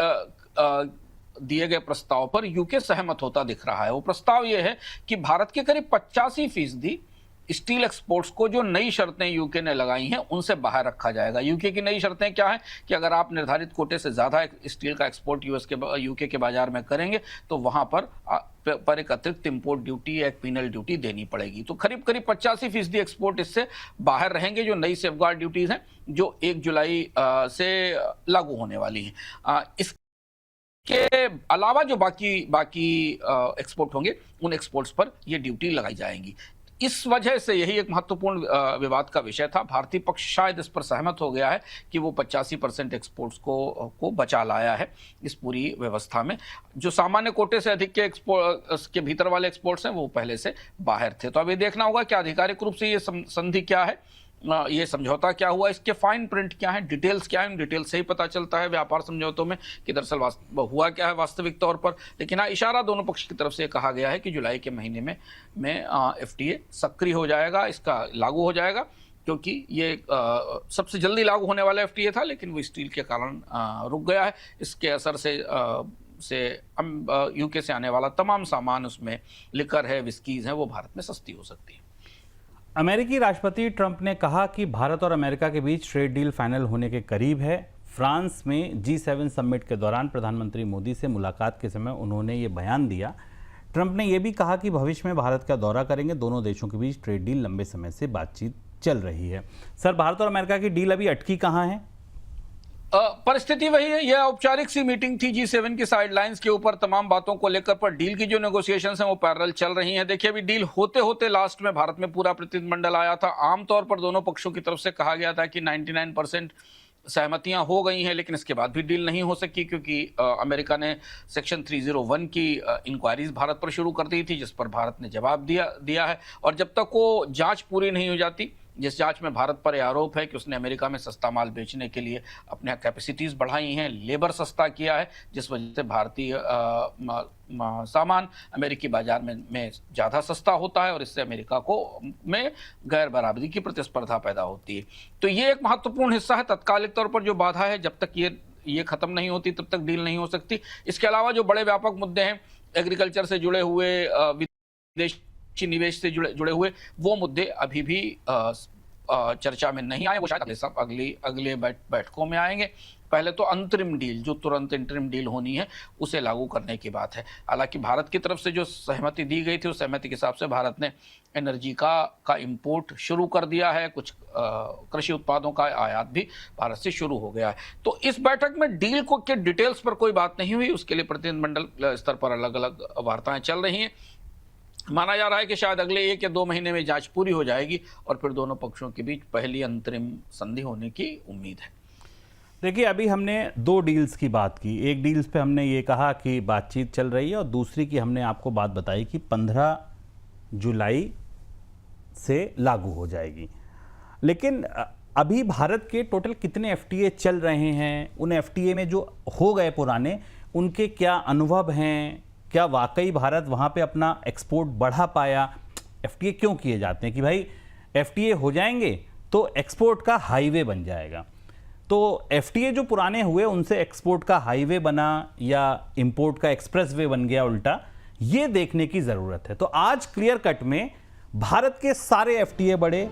दिए गए प्रस्ताव पर यूके सहमत होता दिख रहा है। वो प्रस्ताव ये है कि भारत के करीब 85% स्टील एक्सपोर्ट्स को जो नई शर्तें यूके ने लगाई हैं उनसे बाहर रखा जाएगा। यूके की नई शर्तें क्या हैं कि अगर आप निर्धारित कोटे से ज़्यादा स्टील का एक्सपोर्ट यूके के बाजार में करेंगे तो वहां पर एक अतिरिक्त इंपोर्ट ड्यूटी या एक पीनल ड्यूटी देनी पड़ेगी। तो करीब 85% एक्सपोर्ट इससे बाहर रहेंगे, जो नई सेफगार्ड ड्यूटीज हैं जो 1 जुलाई से लागू होने वाली हैं। इसके अलावा जो बाकी एक्सपोर्ट होंगे उन एक्सपोर्ट्स पर ये ड्यूटी लगाई जाएंगी। इस वजह से यही एक महत्वपूर्ण विवाद का विषय था। भारतीय पक्ष शायद इस पर सहमत हो गया है कि वो 85% एक्सपोर्ट्स को बचा लाया है इस पूरी व्यवस्था में। जो सामान्य कोटे से अधिक के भीतर वाले एक्सपोर्ट्स हैं वो पहले से बाहर थे। तो अभी देखना होगा कि आधिकारिक रूप से ये संधि क्या है ये समझौता क्या हुआ, इसके फाइन प्रिंट क्या है, डिटेल्स क्या है, डिटेल्स से ही पता चलता है व्यापार समझौतों में कि दरअसल हुआ क्या है वास्तविक तौर पर। लेकिन हाँ, इशारा दोनों पक्ष की तरफ से कहा गया है कि जुलाई के महीने में FTA सक्रिय हो जाएगा, इसका लागू हो जाएगा, क्योंकि ये सबसे जल्दी लागू होने वाला FTA था, लेकिन वो स्टील के कारण रुक गया है। इसके असर से यूके से आने वाला तमाम सामान, उसमें लिकर है, विस्कीज है, वो भारत में सस्ती हो सकती है। अमेरिकी राष्ट्रपति ट्रंप ने कहा कि भारत और अमेरिका के बीच ट्रेड डील फाइनल होने के करीब है। फ्रांस में G7 समिट के दौरान प्रधानमंत्री मोदी से मुलाकात के समय उन्होंने ये बयान दिया। ट्रंप ने यह भी कहा कि भविष्य में भारत का दौरा करेंगे। दोनों देशों के बीच ट्रेड डील लंबे समय से बातचीत चल रही है। सर, भारत और अमेरिका की डील अभी अटकी कहाँ है? परिस्थिति वही है, यह औपचारिक सी मीटिंग थी G7 की साइडलाइंस के ऊपर, तमाम बातों को लेकर, पर डील की जो नेगोशिएशंस हैं वो पैरेलल चल रही हैं। देखिए, अभी डील होते होते लास्ट में भारत में पूरा प्रतिनिधिमंडल आया था। आमतौर पर दोनों पक्षों की तरफ से कहा गया था कि 99% सहमतियां हो गई हैं, लेकिन इसके बाद भी डील नहीं हो सकी, क्योंकि अमेरिका ने सेक्शन 301 की इंक्वायरीज भारत पर शुरू कर दी थी, जिस पर भारत ने जवाब दिया है। और जब तक वो जांच पूरी नहीं हो जाती, जिस जांच में भारत पर यह आरोप है कि उसने अमेरिका में सस्ता माल बेचने के लिए अपने कैपेसिटीज़ बढ़ाई हैं, लेबर सस्ता किया है, जिस वजह से भारतीय सामान अमेरिकी बाजार में ज़्यादा सस्ता होता है, और इससे अमेरिका को में गैर बराबरी की प्रतिस्पर्धा पैदा होती है। तो ये एक महत्वपूर्ण हिस्सा है। तत्कालिक तौर पर जो बाधा है, जब तक ये खत्म नहीं होती तब तक डील नहीं हो सकती। इसके अलावा जो बड़े व्यापक मुद्दे हैं, एग्रीकल्चर से जुड़े हुए, विदेशी निवेश से जुड़े हुए, वो मुद्दे अभी भी चर्चा में नहीं आए। वो शायद सब अगले बैठकों में आएंगे। पहले तो अंतरिम डील, जो तुरंत इंटरिम डील होनी है, उसे लागू करने की बात है। हालांकि भारत की तरफ से जो सहमति दी गई थी, उस सहमति के हिसाब से भारत ने एनर्जी का इंपोर्ट शुरू कर दिया है। कुछ कृषि उत्पादों का आयात भी भारत से शुरू हो गया है। तो इस बैठक में डील को के डिटेल्स पर कोई बात नहीं हुई। उसके लिए प्रतिनिधिमंडल स्तर पर अलग अलग वार्ताएं चल रही हैं। माना जा रहा है कि शायद अगले 1 या 2 महीने में जांच पूरी हो जाएगी और फिर दोनों पक्षों के बीच पहली अंतरिम संधि होने की उम्मीद है। देखिए, अभी हमने 2 डील्स की बात की। एक डील्स पे हमने ये कहा कि बातचीत चल रही है, और दूसरी की हमने आपको बात बताई कि 15 जुलाई से लागू हो जाएगी। लेकिन अभी भारत के टोटल कितने FTA चल रहे हैं? उन FTA में जो हो गए पुराने, उनके क्या अनुभव हैं? क्या वाकई भारत वहाँ पे अपना एक्सपोर्ट बढ़ा पाया? FTA क्यों किए जाते हैं कि भाई FTA हो जाएंगे तो एक्सपोर्ट का हाईवे बन जाएगा। तो FTA जो पुराने हुए, उनसे एक्सपोर्ट का हाईवे बना या इंपोर्ट का एक्सप्रेसवे बन गया उल्टा, ये देखने की ज़रूरत है। तो आज क्लियर कट में भारत के सारे FTA बढ़े,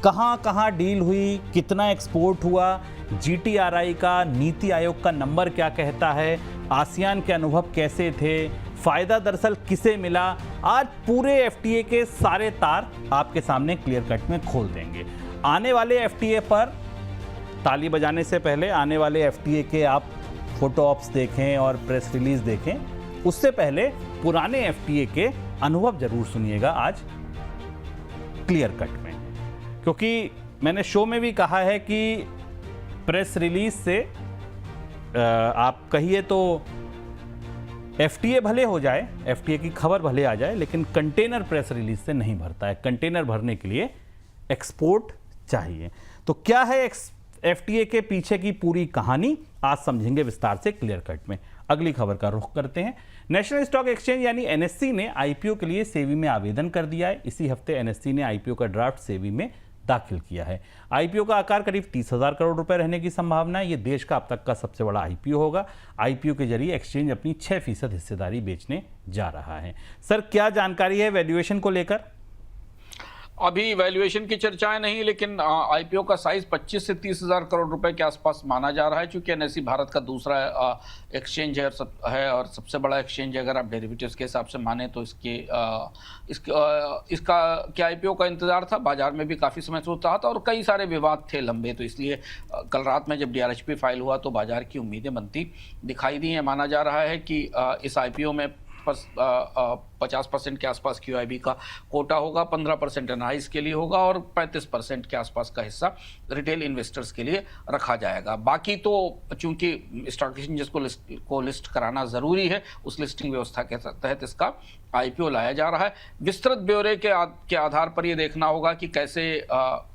कहाँ कहाँ डील हुई, कितना एक्सपोर्ट हुआ, GTRI का, नीति आयोग का नंबर क्या कहता है, आसियान के अनुभव कैसे थे, फायदा दरअसल किसे मिला, आज पूरे FTA के सारे तार आपके सामने क्लियर कट में खोल देंगे। आने वाले FTA पर ताली बजाने से पहले आने वाले FTA के आप फोटो ऑप्स देखें और प्रेस रिलीज देखें, उससे पहले पुराने FTA के अनुभव जरूर सुनिएगा आज क्लियर कट में, क्योंकि मैंने शो में भी कहा है कि प्रेस रिलीज से आप कहिए तो FTA भले हो जाए, FTA की खबर भले आ जाए, लेकिन कंटेनर प्रेस रिलीज से नहीं भरता है। कंटेनर भरने के लिए एक्सपोर्ट चाहिए। तो क्या है FTA के पीछे की पूरी कहानी, आज समझेंगे विस्तार से क्लियर कट में। अगली खबर का रुख करते हैं। नेशनल स्टॉक एक्सचेंज यानी NSE ने IPO के लिए सेबी में आवेदन कर दिया है। इसी हफ्ते NSE ने IPO का ड्राफ्ट सेबी में दाखिल किया है। IPO का आकार करीब 30,000 करोड़ रुपए रहने की संभावना है। ये देश का अब तक का सबसे बड़ा IPO होगा। IPO के जरिए एक्सचेंज अपनी 6% हिस्सेदारी बेचने जा रहा है। सर, क्या जानकारी है वैल्यूएशन को लेकर? अभी वैल्यूएशन की चर्चाएं नहीं, लेकिन IPO का साइज 25 से 30,000 करोड़ रुपए के आसपास माना जा रहा है। चूंकि NSE भारत का दूसरा एक्सचेंज है और सबसे बड़ा एक्सचेंज है, अगर आप डेरिवेटिव्स के हिसाब से माने तो इसका क्या IPO का इंतजार था, बाजार में भी काफ़ी समय से होता था और कई सारे विवाद थे लंबे। तो इसलिए कल रात में जब DRHP फाइल हुआ तो बाजार की उम्मीदें बनती दिखाई दी हैं। माना जा रहा है कि इस IPO में 50% के आसपास QIB का कोटा होगा, 15% एनआईज के लिए होगा और 35% के आसपास का हिस्सा रिटेल इन्वेस्टर्स के लिए रखा जाएगा। बाकी तो चूंकि स्टॉक एक्सचेंजेस को लिस्ट कराना ज़रूरी है, उस लिस्टिंग व्यवस्था के तहत इसका IPO लाया जा रहा है। विस्तृत ब्यौरे के आधार पर यह देखना होगा कि कैसे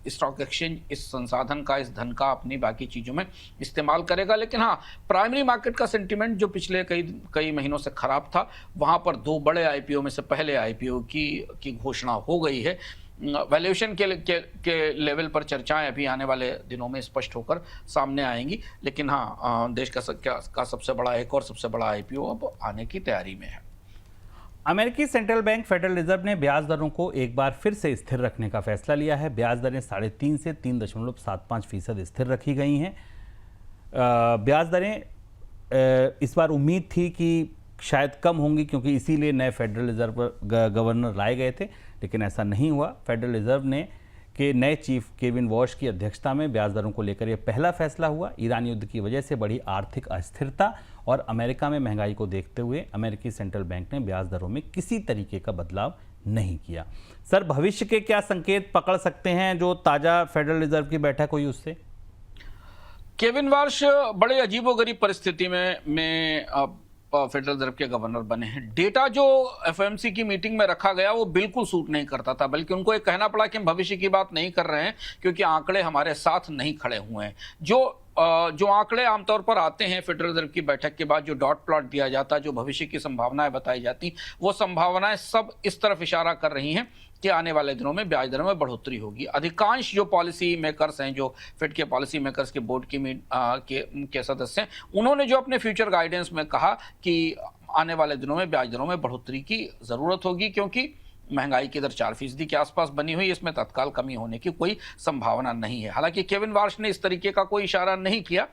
स्टॉक एक्सचेंज इस संसाधन का, इस धन का अपनी बाकी चीज़ों में इस्तेमाल करेगा। लेकिन हाँ, प्राइमरी मार्केट का सेंटिमेंट जो पिछले कई महीनों से खराब था, वहाँ पर 2 बड़े IPO में से पहले IPO की घोषणा हो गई है। वैल्यूएशन के लेवल पर चर्चाएं अभी आने वाले दिनों में स्पष्ट होकर सामने आएंगी। लेकिन हाँ, देश का सबसे बड़ा, एक और सबसे बड़ा IPO अब आने की तैयारी में है। अमेरिकी सेंट्रल बैंक फेडरल रिजर्व ने ब्याज दरों को एक बार फिर से स्थिर रखने का फैसला लिया है। ब्याज दरें 3.5 से 3.75% स्थिर रखी गई हैं। ब्याज दरें इस बार उम्मीद थी कि शायद कम होंगी, क्योंकि इसीलिए नए फेडरल रिजर्व गवर्नर लाए गए थे, लेकिन ऐसा नहीं हुआ। फेडरल रिजर्व के नए चीफ केविन वॉश की अध्यक्षता में ब्याज दरों को लेकर यह पहला फैसला हुआ। ईरान युद्ध की वजह से बढ़ी आर्थिक अस्थिरता और अमेरिका में महंगाई को देखते हुए अमेरिकी सेंट्रल बैंक ने ब्याज दरों में किसी तरीके का बदलाव नहीं किया। सर, भविष्य के क्या संकेत पकड़ सकते हैं जो ताजा फेडरल रिजर्व की बैठक हुई उससे? केविन वॉश बड़े अजीबोगरीब परिस्थिति में फेडरल रिजर्व के गवर्नर बने हैं। डेटा जो FOMC की मीटिंग में रखा गया वो बिल्कुल सूट नहीं करता था, बल्कि उनको ये कहना पड़ा कि हम भविष्य की बात नहीं कर रहे हैं क्योंकि आंकड़े हमारे साथ नहीं खड़े हुए हैं। जो आंकड़े आमतौर पर आते हैं फेडरल रिजर्व की बैठक के बाद, जो डॉट प्लॉट दिया जाता है, जो भविष्य की संभावनाएं बताई जाती, वो संभावनाएं सब इस तरफ इशारा कर रही हैं कि आने वाले दिनों में ब्याज दरों में बढ़ोतरी होगी। अधिकांश जो पॉलिसी मेकर्स हैं, जो फेड के पॉलिसी मेकर्स के बोर्ड के सदस्य हैं, उन्होंने जो अपने फ्यूचर गाइडेंस में कहा कि आने वाले दिनों में ब्याज दरों में बढ़ोतरी की ज़रूरत होगी, क्योंकि महंगाई की दर 4% के आसपास बनी हुई, इसमें तत्काल कमी होने की कोई संभावना नहीं है। हालांकि केविन वॉश ने इस तरीके का कोई इशारा नहीं किया,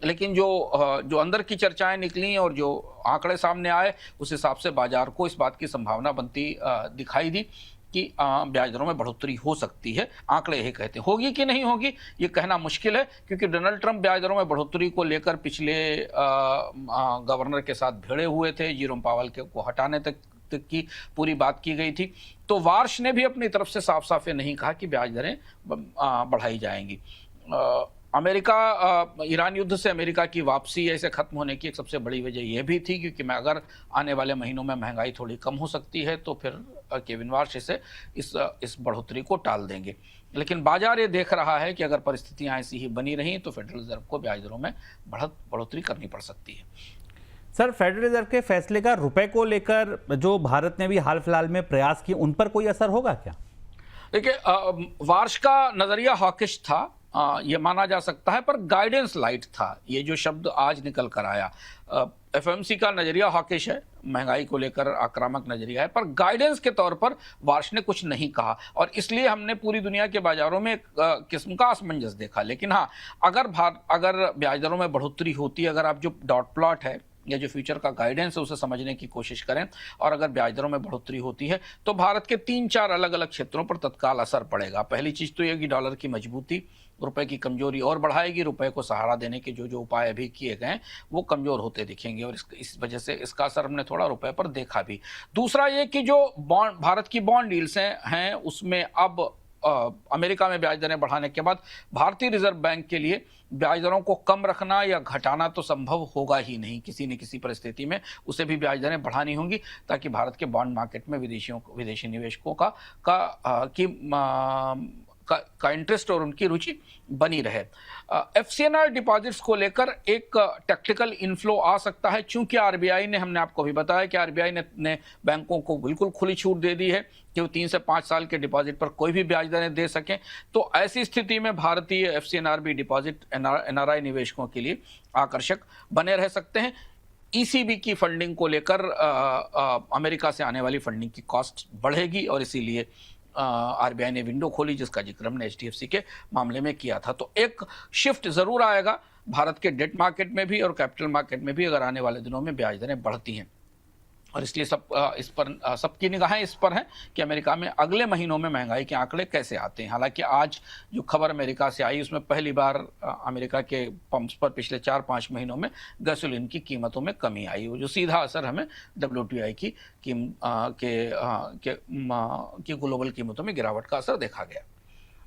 लेकिन जो अंदर की चर्चाएं निकली और जो आंकड़े सामने आए, उस हिसाब से बाजार को इस बात की संभावना बनती दिखाई दी कि ब्याज दरों में बढ़ोतरी हो सकती है। आंकड़े यही कहते हैं। होगी कि नहीं होगी ये कहना मुश्किल है, क्योंकि डोनाल्ड ट्रंप ब्याज दरों में बढ़ोतरी को लेकर पिछले गवर्नर के साथ भिड़े हुए थे। जेरोम पावेल को हटाने तक की पूरी बात की गई थी। तो वॉश ने भी अपनी तरफ से साफ साफ ये नहीं कहा कि ब्याज दरें बढ़ाई जाएंगी। ईरान युद्ध से अमेरिका की वापसी ऐसे खत्म होने की एक सबसे बड़ी वजह यह भी थी, क्योंकि अगर आने वाले महीनों में महंगाई थोड़ी कम हो सकती है तो फिर केविन वॉश इस बढ़ोतरी को टाल देंगे। लेकिन बाजार ये देख रहा है कि अगर परिस्थितियां ऐसी ही बनी रही तो फेडरल रिजर्व को ब्याज दरों में बढ़ोतरी करनी पड़ सकती है। सर, फेडरल रिजर्व के फैसले का रुपए को लेकर जो भारत ने भी हाल फिलहाल में प्रयास किए, उन पर कोई असर होगा क्या? देखिए, वॉश का नजरिया हॉकिश था, ये माना जा सकता है, पर गाइडेंस लाइट था। ये जो शब्द आज निकल कर आया, FOMC का नजरिया हॉकिश है, महंगाई को लेकर आक्रामक नजरिया है, पर गाइडेंस के तौर पर वॉश ने कुछ नहीं कहा, और इसलिए हमने पूरी दुनिया के बाजारों में एक किस्म का असमंजस देखा। लेकिन हाँ, अगर ब्याज दरों में बढ़ोतरी होती है, अगर आप जो डॉट प्लॉट है या जो फ्यूचर का गाइडेंस है उसे समझने की कोशिश करें, और अगर ब्याज दरों में बढ़ोतरी होती है तो भारत के 3-4 अलग अलग क्षेत्रों पर तत्काल असर पड़ेगा। पहली चीज़ तो यह कि डॉलर की मजबूती रुपए की कमजोरी और बढ़ाएगी। रुपए को सहारा देने के जो उपाय अभी किए गए वो कमजोर होते दिखेंगे, और इस वजह से इसका असर हमने थोड़ा रुपए पर देखा भी। दूसरा ये कि जो भारत की बॉन्ड डील्स हैं उसमें अब अमेरिका में ब्याज दरें बढ़ाने के बाद भारतीय रिजर्व बैंक के लिए ब्याज दरों को कम रखना या घटाना तो संभव होगा ही नहीं। किसी न किसी परिस्थिति में उसे भी ब्याज दरें बढ़ानी होंगी, ताकि भारत के बॉन्ड मार्केट में विदेशी निवेशकों का इंटरेस्ट और उनकी रुचि बनी रहे। FCNR डिपॉजिट्स को लेकर एक टैक्टिकल इनफ्लो आ सकता है, चूंकि RBI ने, हमने आपको भी बताया कि RBI ने बैंकों को बिल्कुल खुली छूट दे दी है कि वो 3 से 5 साल के डिपॉजिट पर कोई भी ब्याज दरें दे सकें। तो ऐसी स्थिति में भारतीय FCNR डिपॉजिट NRI निवेशकों के लिए आकर्षक बने रह सकते हैं। ECB की फंडिंग को लेकर अमेरिका से आने वाली फंडिंग की कॉस्ट बढ़ेगी, और इसीलिए RBI ने विंडो खोली, जिसका जिक्र हमने HDFC के मामले में किया था। तो एक शिफ्ट जरूर आएगा भारत के डेट मार्केट में भी और कैपिटल मार्केट में भी, अगर आने वाले दिनों में ब्याज दरें बढ़ती हैं। और इसलिए इस पर सबकी निगाहें इस पर हैं कि अमेरिका में अगले महीनों में महंगाई के आंकड़े कैसे आते हैं। हालांकि आज जो खबर अमेरिका से आई उसमें पहली बार अमेरिका के पंप्स पर पिछले 4-5 महीनों में गैसोलीन की कीमतों में कमी आई, जो सीधा असर हमें WTI की ग्लोबल कीमतों में गिरावट का असर देखा गया।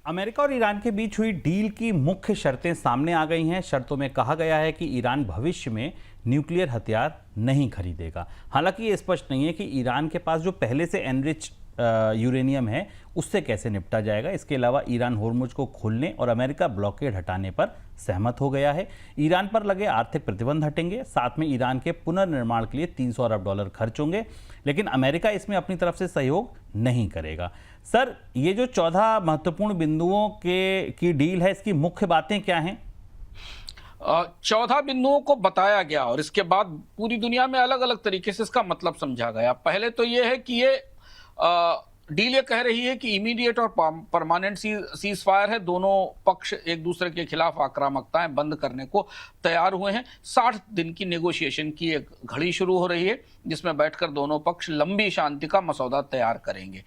अमेरिका और ईरान के बीच हुई डील की मुख्य शर्तें सामने आ गई हैं। शर्तों में कहा गया है कि ईरान भविष्य में न्यूक्लियर हथियार नहीं खरीदेगा। हालांकि ये स्पष्ट नहीं है कि ईरान के पास जो पहले से एनरिच यूरेनियम है उससे कैसे निपटा जाएगा। इसके अलावा ईरान होर्मुज को खोलने और अमेरिका ब्लॉकेड हटाने पर सहमत हो गया है। ईरान पर लगे आर्थिक प्रतिबंध हटेंगे, साथ में ईरान के पुनर्निर्माण के लिए 300 अरब डॉलर खर्च होंगे, लेकिन अमेरिका इसमें अपनी तरफ से सहयोग नहीं करेगा। सर, ये जो 14 महत्वपूर्ण बिंदुओं की डील है, इसकी मुख्य बातें क्या हैं? 14 बिंदुओं को बताया गया और इसके बाद पूरी दुनिया में अलग अलग तरीके से इसका मतलब समझा गया। पहले तो ये है कि ये डील ये कह रही है कि इमीडिएट और परमानेंट सीज फायर है, दोनों पक्ष एक दूसरे के खिलाफ आक्रामकताएं बंद करने को तैयार हुए हैं। 60 दिन की नेगोशिएशन की एक घड़ी शुरू हो रही है जिसमें बैठकर दोनों पक्ष लंबी शांति का मसौदा तैयार करेंगे।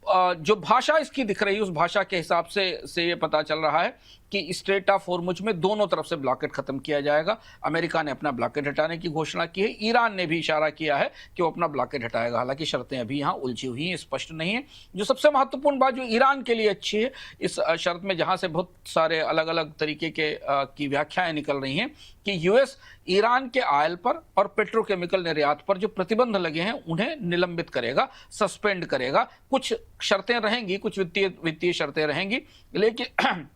जो भाषा इसकी दिख रही है उस भाषा के हिसाब से ये पता चल रहा है कि स्ट्रेट ऑफ होर्मुज में दोनों तरफ से ब्लॉकेड खत्म किया जाएगा। अमेरिका ने अपना ब्लॉकेड हटाने की घोषणा की है, ईरान ने भी इशारा किया है कि वो अपना ब्लॉकेड हटाएगा। हालांकि शर्तें अभी यहाँ उलझी हुई हैं, स्पष्ट नहीं है। जो सबसे महत्वपूर्ण बात जो ईरान के लिए अच्छी है इस शर्त में, जहां से बहुत सारे अलग अलग तरीके की व्याख्याएं निकल रही हैं कि यूएस ईरान के ऑयल पर और पेट्रोकेमिकल निर्यात पर जो प्रतिबंध लगे हैं उन्हें निलंबित करेगा, सस्पेंड करेगा। कुछ शर्तें रहेंगी, कुछ वित्तीय शर्तें रहेंगी, लेकिन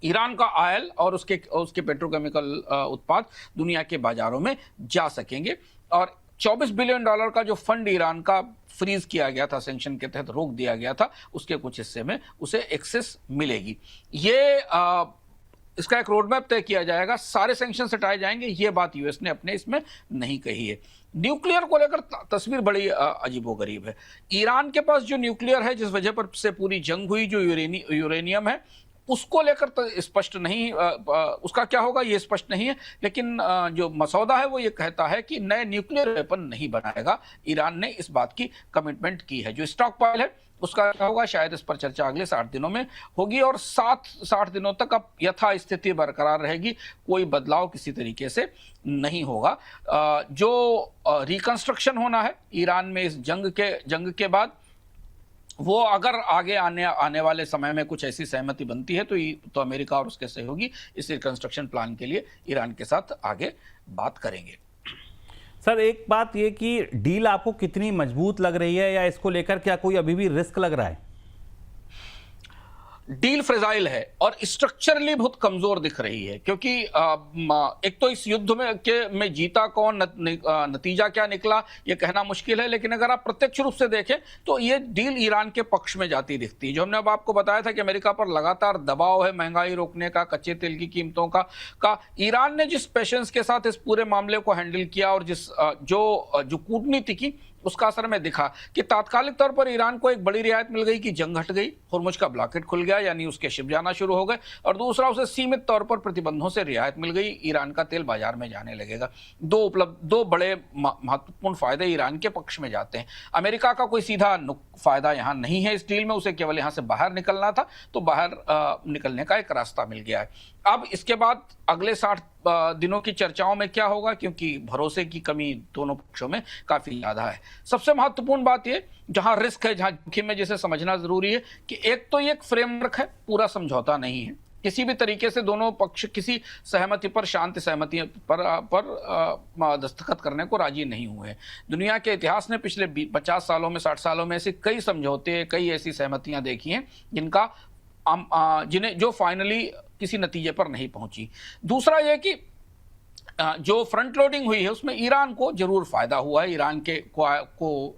ईरान का ऑयल और उसके पेट्रोकेमिकल उत्पाद दुनिया के बाजारों में जा सकेंगे। और $24 बिलियन का जो फंड ईरान का फ्रीज किया गया था, सैंक्शन के तहत रोक दिया गया था, उसके कुछ हिस्से में उसे एक्सेस मिलेगी। इसका एक रोड मैप तय किया जाएगा, सारे सैंक्शन हटाए जाएंगे। ये बात यूएस ने अपने इसमें नहीं कही है। न्यूक्लियर को लेकर तस्वीर बड़ी अजीबोगरीब है। ईरान के पास जो न्यूक्लियर है, जिस वजह पर से पूरी जंग हुई, जो यूरेनियम है, उसको लेकर तो स्पष्ट नहीं, उसका क्या होगा ये स्पष्ट नहीं है। लेकिन जो मसौदा है वो ये कहता है कि नए न्यूक्लियर वेपन नहीं बनाएगा। ईरान ने इस बात की कमिटमेंट की है। जो स्टॉक पाइल है उसका क्या होगा, शायद इस पर चर्चा अगले 60 दिनों में होगी और 60 दिनों तक अब यथास्थिति बरकरार रहेगी, कोई बदलाव किसी तरीके से नहीं होगा। जो रिकंस्ट्रक्शन होना है ईरान में इस जंग के बाद, वो अगर आगे आने वाले समय में कुछ ऐसी सहमति बनती है तो अमेरिका और उसके सहयोगी इस रिकंस्ट्रक्शन प्लान के लिए ईरान के साथ आगे बात करेंगे। सर, एक बात ये कि डील आपको कितनी मजबूत लग रही है, या इसको लेकर क्या कोई अभी भी रिस्क लग रहा है? डील फ्रेजाइल है और स्ट्रक्चरली बहुत कमजोर दिख रही है, क्योंकि एक तो इस युद्ध में जीता कौन, नतीजा क्या निकला ये कहना मुश्किल है। लेकिन अगर आप प्रत्यक्ष रूप से देखें तो ये डील ईरान के पक्ष में जाती दिखती है। जो हमने अब आपको बताया था कि अमेरिका पर लगातार दबाव है महंगाई रोकने का, कच्चे तेल की कीमतों का ईरान ने जिस पेशेंस के साथ इस पूरे मामले को हैंडल किया और जो कूटनीति की, उसका असर में दिखा कि तात्कालिक तौर पर ईरान को एक बड़ी रियायत मिल गई कि जंग हट गई, होर्मुज का ब्लॉकेट खुल गया, यानी उसके शिप जाना शुरू हो गए। और दूसरा, उसे सीमित तौर पर प्रतिबंधों से रियायत मिल गई, ईरान का तेल बाजार में जाने लगेगा। दो बड़े महत्वपूर्ण फायदे ईरान के पक्ष में जाते हैं। अमेरिका का कोई सीधा फायदा यहां नहीं है इस डील में, उसे केवल यहां से बाहर निकलना था, तो बाहर निकलने का एक रास्ता मिल गया है। अब इसके बाद अगले 60 दिनों की चर्चाओं में क्या होगा, क्योंकि भरोसे की कमी दोनों पक्षों में काफी ज्यादा है। सबसे महत्वपूर्ण बात ये, जहां रिस्क है, जहां जोखिम है, जिसे समझना जरूरी है कि एक तो ये एक फ्रेमवर्क है, पूरा समझौता नहीं है। किसी भी तरीके से दोनों पक्ष किसी सहमति पर, शांति सहमति पर दस्तखत करने को राजी नहीं हुए। दुनिया के इतिहास ने पिछले 50 सालों में, 60 सालों में ऐसे कई समझौते, कई ऐसी सहमतियां देखी हैं जो फाइनली किसी नतीजे पर नहीं पहुंची। दूसरा यह कि जो फ्रंट लोडिंग हुई है उसमें ईरान को जरूर फायदा हुआ है, ईरान को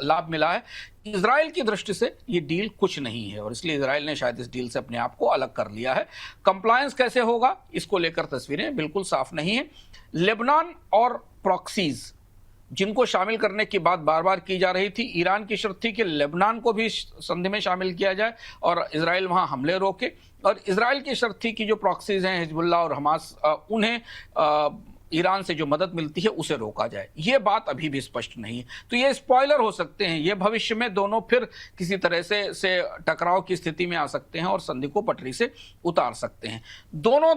लाभ मिला है। इजराइल की दृष्टि से ये डील कुछ नहीं है और इसलिए इजराइल ने शायद इस डील से अपने आप को अलग कर लिया है। कंप्लायंस कैसे होगा इसको लेकर तस्वीरें बिल्कुल साफ नहीं है। लेबनान और प्रॉक्सीज, जिनको शामिल करने की बात बार बार की जा रही थी, ईरान की शर्त थी कि लेबनान को भी संधि में शामिल किया जाए और इजराइल वहां हमले रोके। और इजराइल की शर्त थी कि जो प्रॉक्सीज हैं, हिजबुल्लाह और हमास, उन्हें ईरान से जो मदद मिलती है उसे रोका जाए। ये बात अभी भी स्पष्ट नहीं है। तो ये स्पॉइलर हो सकते हैं, ये भविष्य में दोनों फिर किसी तरह से टकराव की स्थिति में आ सकते हैं और संधि को पटरी से उतार सकते हैं। दोनों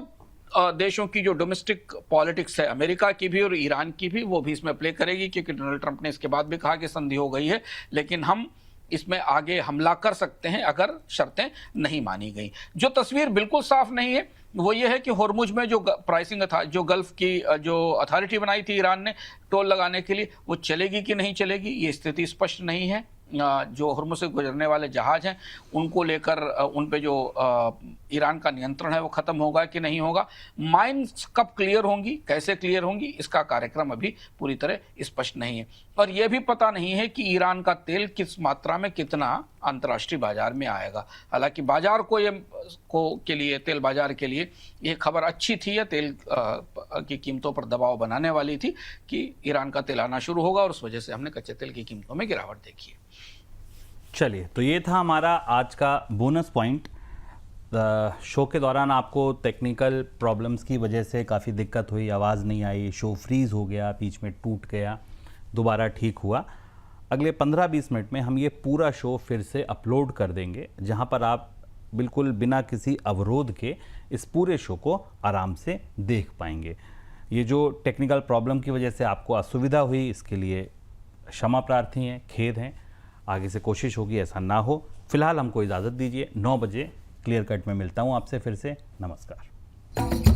देशों की जो डोमेस्टिक पॉलिटिक्स है, अमेरिका की भी और ईरान की भी, वो भी इसमें प्ले करेगी, क्योंकि डोनाल्ड ट्रंप ने इसके बाद भी कहा कि संधि हो गई है लेकिन हम इसमें आगे हमला कर सकते हैं अगर शर्तें नहीं मानी गई। जो तस्वीर बिल्कुल साफ नहीं है वो ये है कि होर्मुज में जो प्राइसिंग था, जो गल्फ की जो अथॉरिटी बनाई थी ईरान ने टोल लगाने के लिए, वो चलेगी कि नहीं चलेगी ये स्थिति स्पष्ट नहीं है। जो होर्मुज से गुजरने वाले जहाज हैं उनको लेकर उन पे जो ईरान का नियंत्रण है वो खत्म होगा कि नहीं होगा। माइंस कब क्लियर होंगी, कैसे क्लियर होंगी, इसका कार्यक्रम अभी पूरी तरह स्पष्ट नहीं है। और यह भी पता नहीं है कि ईरान का तेल किस मात्रा में कितना अंतर्राष्ट्रीय बाजार में आएगा। हालांकि बाजार के लिए, तेल बाजार के लिए ये खबर अच्छी थी, या तेल की कीमतों पर दबाव बनाने वाली थी कि ईरान का तेल आना शुरू होगा, और उस वजह से हमने कच्चे तेल की कीमतों में गिरावट देखी है। चलिए, तो ये था हमारा आज का बोनस पॉइंट। शो के दौरान आपको टेक्निकल प्रॉब्लम्स की वजह से काफ़ी दिक्कत हुई, आवाज़ नहीं आई, शो फ्रीज़ हो गया, बीच में टूट गया, दोबारा ठीक हुआ। अगले 15-20 मिनट में हम ये पूरा शो फिर से अपलोड कर देंगे, जहां पर आप बिल्कुल बिना किसी अवरोध के इस पूरे शो को आराम से देख पाएंगे। ये जो टेक्निकल प्रॉब्लम की वजह से आपको असुविधा हुई, इसके लिए क्षमा प्रार्थी हैं, खेद हैं। आगे से कोशिश होगी ऐसा ना हो। फिलहाल हमको इजाज़त दीजिए। 9 बजे क्लियर कट में मिलता हूँ आपसे फिर से। नमस्कार।